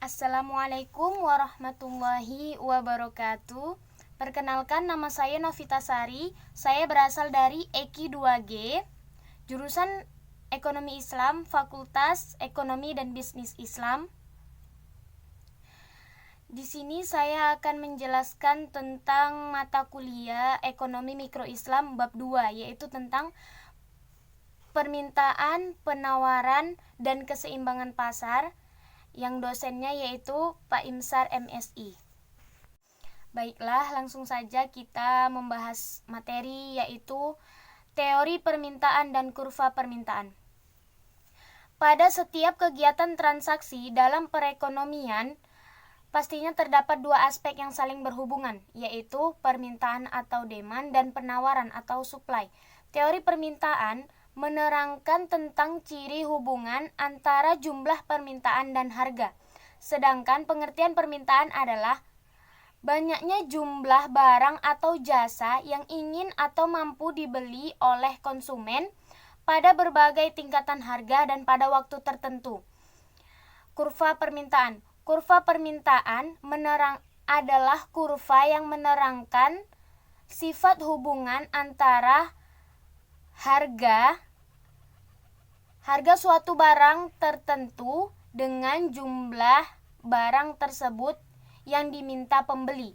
Assalamualaikum warahmatullahi wabarakatuh. Perkenalkan, nama saya Novita Sari. Saya berasal dari EKI 2G, jurusan Ekonomi Islam, Fakultas Ekonomi dan Bisnis Islam. Di sini saya akan menjelaskan tentang mata kuliah Ekonomi Mikro Islam bab 2, yaitu tentang permintaan, penawaran, dan keseimbangan pasar, yang dosennya yaitu Pak Imsar MSI. Baiklah, langsung saja kita membahas materi, yaitu teori permintaan dan kurva permintaan. Pada setiap kegiatan transaksi dalam perekonomian, pastinya terdapat dua aspek yang saling berhubungan, yaitu permintaan atau demand dan penawaran atau supply. Teori permintaan menerangkan tentang ciri hubungan antara jumlah permintaan dan harga. Sedangkan pengertian permintaan adalah banyaknya jumlah barang atau jasa yang ingin atau mampu dibeli oleh konsumen pada berbagai tingkatan harga dan pada waktu tertentu. Kurva permintaan. Kurva permintaan adalah kurva yang menerangkan sifat hubungan antara harga suatu barang tertentu dengan jumlah barang tersebut yang diminta pembeli.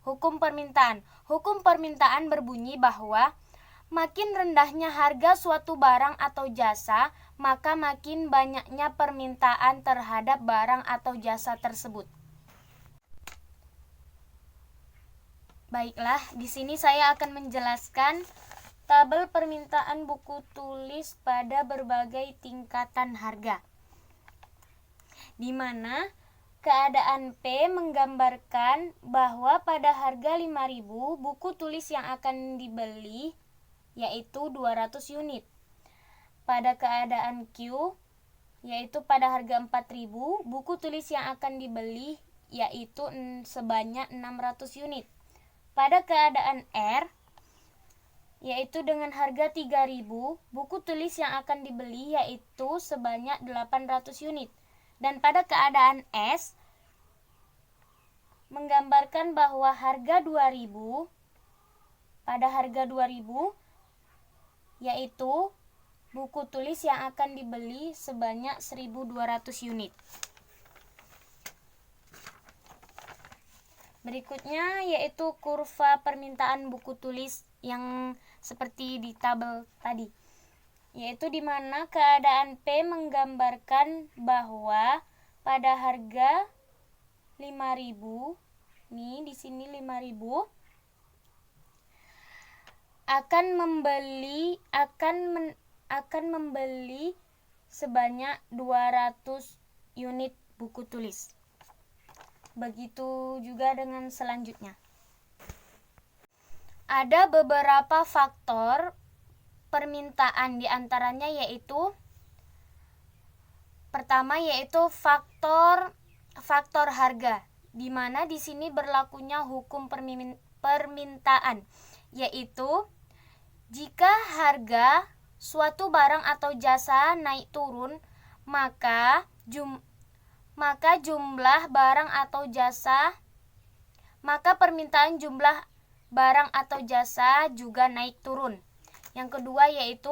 Hukum permintaan. Hukum permintaan berbunyi bahwa makin rendahnya harga suatu barang atau jasa, maka makin banyaknya permintaan terhadap barang atau jasa tersebut. Baiklah, di sini saya akan menjelaskan tabel permintaan buku tulis pada berbagai tingkatan harga, di mana keadaan P menggambarkan bahwa pada harga 5.000 buku tulis yang akan dibeli yaitu 200 unit. Pada keadaan Q, yaitu pada harga 4.000 buku tulis yang akan dibeli yaitu sebanyak 600 unit. Pada keadaan R, yaitu dengan harga 3.000, buku tulis yang akan dibeli yaitu sebanyak 800 unit. Dan pada keadaan S, menggambarkan bahwa harga 2.000, pada harga 2.000, yaitu buku tulis yang akan dibeli sebanyak 1.200 unit. Berikutnya yaitu kurva permintaan buku tulis yang seperti di tabel tadi, yaitu di mana keadaan P menggambarkan bahwa pada harga 5.000, nih di sini 5.000, akan membeli sebanyak 200 unit buku tulis. Begitu juga dengan selanjutnya. Ada beberapa faktor permintaan, diantaranya yaitu pertama yaitu faktor harga, di mana di sini berlakunya hukum permintaan, yaitu jika harga suatu barang atau jasa naik turun, maka jumlah barang atau jasa, maka permintaan jumlah barang atau jasa juga naik turun. Yang kedua yaitu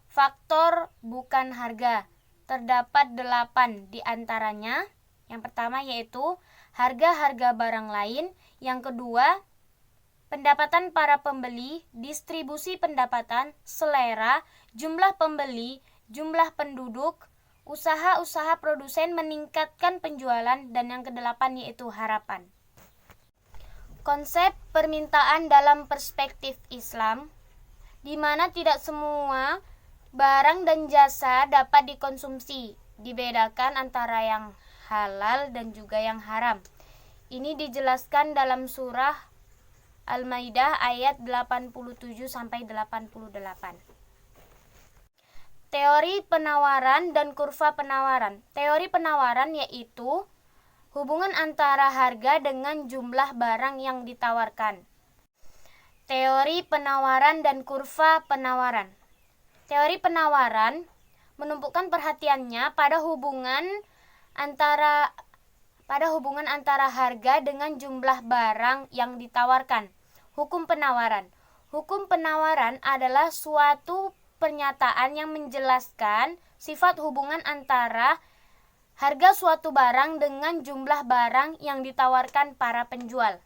faktor bukan harga. Terdapat 8 diantaranya. Yang pertama yaitu harga-harga barang lain. Yang kedua, pendapatan para pembeli, distribusi pendapatan, selera, jumlah pembeli, jumlah penduduk, usaha-usaha produsen meningkatkan penjualan, dan yang kedelapan yaitu harapan. Konsep permintaan dalam perspektif Islam, di mana tidak semua barang dan jasa dapat dikonsumsi, dibedakan antara yang halal dan juga yang haram. Ini dijelaskan dalam surah Al-Maidah ayat 87-88. Teori penawaran dan kurva penawaran. Teori penawaran yaitu hubungan antara harga dengan jumlah barang yang ditawarkan. Teori penawaran dan kurva penawaran. Teori penawaran menumpukan perhatiannya pada hubungan hubungan antara harga dengan jumlah barang yang ditawarkan. Hukum penawaran. Hukum penawaran adalah suatu pernyataan yang menjelaskan sifat hubungan antara harga suatu barang dengan jumlah barang yang ditawarkan para penjual.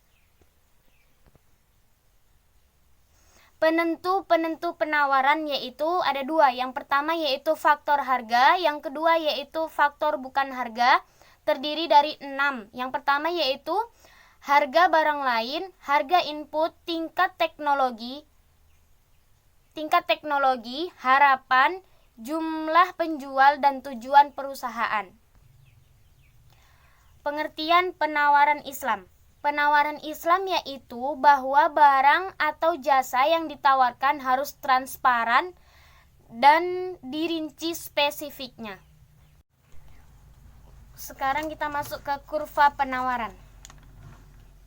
Penentu penawaran yaitu ada dua. Yang pertama yaitu faktor harga, yang kedua yaitu faktor bukan harga, terdiri dari 6. Yang pertama yaitu harga barang lain, harga input, tingkat teknologi, harapan, jumlah penjual, dan tujuan perusahaan. Pengertian penawaran Islam. Penawaran Islam yaitu bahwa barang atau jasa yang ditawarkan harus transparan dan dirinci spesifiknya. Sekarang kita masuk ke kurva penawaran.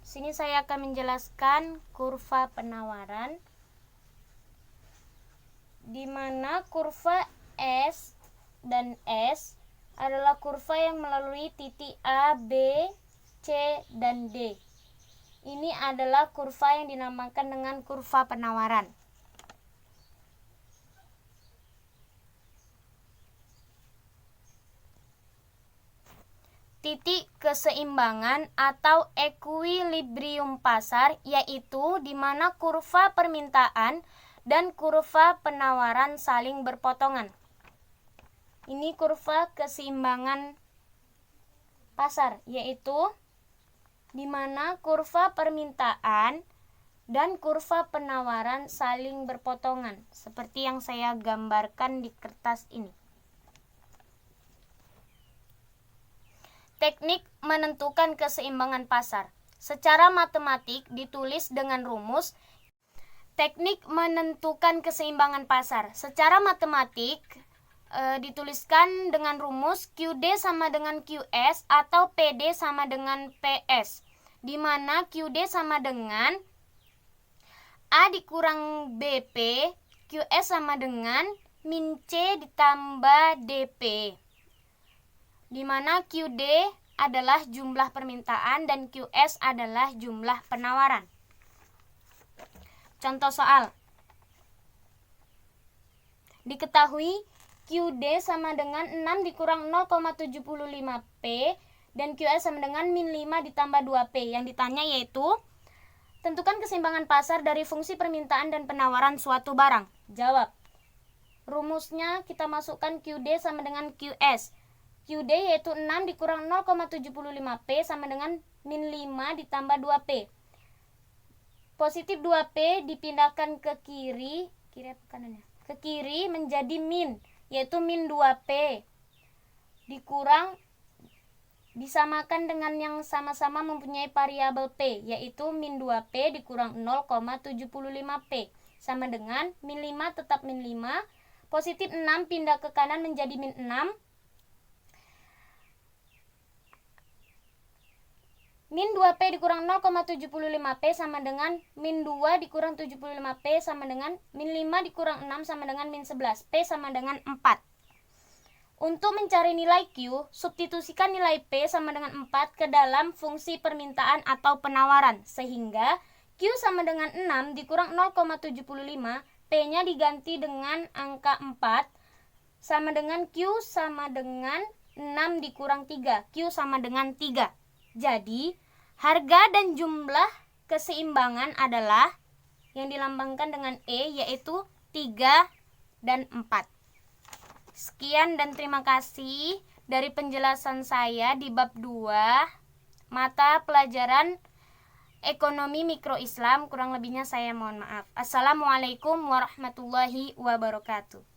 Sini saya akan menjelaskan kurva penawaran, di mana kurva S dan S adalah kurva yang melalui titik A, B, C, dan D. Ini adalah kurva yang dinamakan dengan kurva penawaran. Titik keseimbangan atau equilibrium pasar yaitu di mana kurva permintaan dan kurva penawaran saling berpotongan. Ini kurva keseimbangan pasar yaitu di mana kurva permintaan dan kurva penawaran saling berpotongan, seperti yang saya gambarkan di kertas ini. Teknik menentukan keseimbangan pasar. Secara matematik ditulis dengan rumus. Teknik menentukan keseimbangan pasar. Secara matematik dituliskan dengan rumus QD sama dengan QS atau PD sama dengan PS, di mana QD sama dengan A dikurang BP, QS sama dengan min C ditambah DP, di mana QD adalah jumlah permintaan dan QS adalah jumlah penawaran. Contoh soal. Diketahui QD sama dengan 6 dikurang 0,75P dan QS sama dengan min 5 ditambah 2P. Yang ditanya yaitu, tentukan keseimbangan pasar dari fungsi permintaan dan penawaran suatu barang. Jawab. Rumusnya kita masukkan QD sama dengan QS. QD yaitu 6 dikurang 0,75P sama dengan min 5 ditambah 2P. Positif 2P dipindahkan ke kiri apa kanannya? Ke kiri menjadi min, yaitu min 2P dikurang disamakan dengan yang sama-sama mempunyai variabel P, yaitu min 2P dikurang 0,75P sama dengan min 5 tetap min 5, positif 6 pindah ke kanan menjadi min 6, min 2P dikurang 0,75P sama dengan min 2 dikurang 75P sama dengan min 5 dikurang 6 sama dengan min 11. P sama dengan 4. Untuk mencari nilai Q, substitusikan nilai P sama dengan 4 ke dalam fungsi permintaan atau penawaran. Sehingga Q sama dengan 6 dikurang 0,75, P-nya diganti dengan angka 4 sama dengan Q sama dengan 6 dikurang 3. Q sama dengan 3. Jadi, harga dan jumlah keseimbangan adalah yang dilambangkan dengan E, yaitu 3 dan 4. Sekian dan terima kasih dari penjelasan saya di bab 2, mata pelajaran Ekonomi Mikro Islam. Kurang lebihnya saya mohon maaf. Assalamualaikum warahmatullahi wabarakatuh.